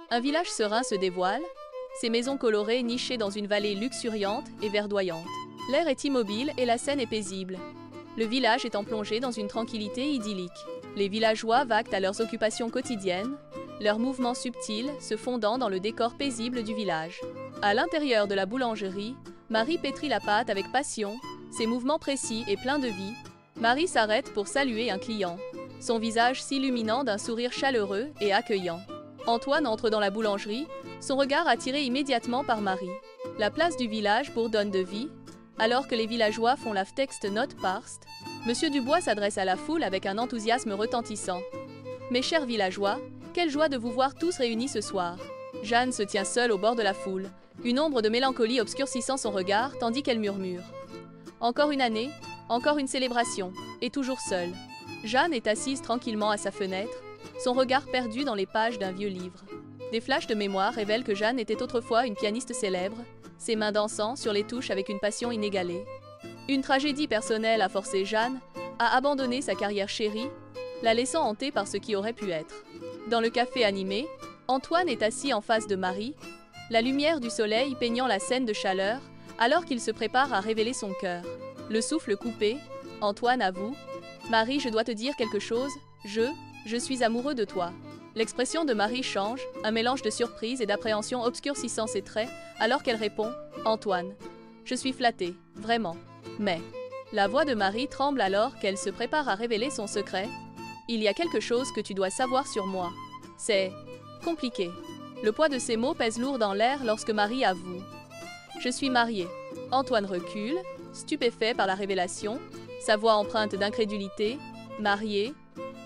Un village serein se dévoile, ses maisons colorées nichées dans une vallée luxuriante et verdoyante. L'air est immobile et la scène est paisible. Le village est plongé dans une tranquillité idyllique. Les villageois vaquent à leurs occupations quotidiennes, leurs mouvements subtils se fondant dans le décor paisible du village. À l'intérieur de la boulangerie, Marie pétrit la pâte avec passion, ses mouvements précis et pleins de vie. Marie s'arrête pour saluer un client, son visage s'illuminant d'un sourire chaleureux et accueillant. Antoine entre dans la boulangerie, son regard attiré immédiatement par Marie. La place du village bourdonne de vie, alors que les villageois font la Textnote Parst. Monsieur Dubois s'adresse à la foule avec un enthousiasme retentissant. « Mes chers villageois, quelle joie de vous voir tous réunis ce soir !» Jeanne se tient seule au bord de la foule, une ombre de mélancolie obscurcissant son regard tandis qu'elle murmure. Encore une année, encore une célébration, et toujours seule. Jeanne est assise tranquillement à sa fenêtre, son regard perdu dans les pages d'un vieux livre. Des flashs de mémoire révèlent que Jeanne était autrefois une pianiste célèbre, ses mains dansant sur les touches avec une passion inégalée. Une tragédie personnelle a forcé Jeanne à abandonner sa carrière chérie, la laissant hantée par ce qui aurait pu être. Dans le café animé, Antoine est assis en face de Marie, la lumière du soleil peignant la scène de chaleur, alors qu'il se prépare à révéler son cœur. Le souffle coupé, Antoine avoue « Marie, je dois te dire quelque chose, je suis amoureux de toi. » L'expression de Marie change, un mélange de surprise et d'appréhension obscurcissant ses traits, alors qu'elle répond « Antoine, je suis flattée, vraiment. » Mais, la voix de Marie tremble alors qu'elle se prépare à révéler son secret. « Il y a quelque chose que tu dois savoir sur moi. C'est compliqué. » Le poids de ces mots pèse lourd dans l'air lorsque Marie avoue « Je suis mariée. » Antoine recule, stupéfait par la révélation, sa voix empreinte d'incrédulité. « Mariée?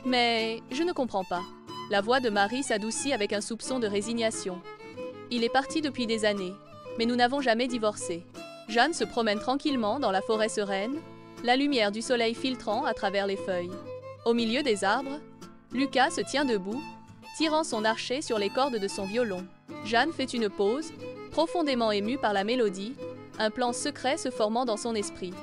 Mais je ne comprends pas. » La voix de Marie s'adoucit avec un soupçon de résignation. « Il est parti depuis des années, mais nous n'avons jamais divorcé. » Jeanne se promène tranquillement dans la forêt sereine, la lumière du soleil filtrant à travers les feuilles. Au milieu des arbres, Lucas se tient debout, tirant son archet sur les cordes de son violon. Jeanne fait une pause, profondément émue par la mélodie, un plan secret se formant dans son esprit.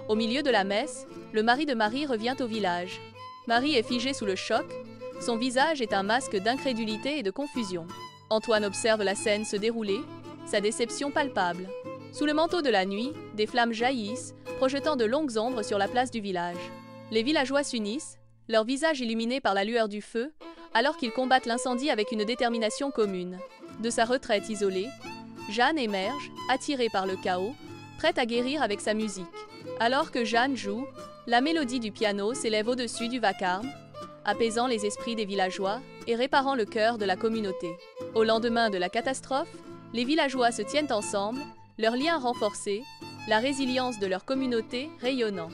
Au milieu de la messe, le mari de Marie revient au village. Marie est figée sous le choc, son visage est un masque d'incrédulité et de confusion. Antoine observe la scène se dérouler, sa déception palpable. Sous le manteau de la nuit, des flammes jaillissent, projetant de longues ombres sur la place du village. Les villageois s'unissent, leurs visages illuminés par la lueur du feu, alors qu'ils combattent l'incendie avec une détermination commune. De sa retraite isolée, Jeanne émerge, attirée par le chaos, prête à guérir avec sa musique. Alors que Jeanne joue, la mélodie du piano s'élève au-dessus du vacarme, apaisant les esprits des villageois et réparant le cœur de la communauté. Au lendemain de la catastrophe, les villageois se tiennent ensemble, leurs liens renforcés, la résilience de leur communauté rayonnant.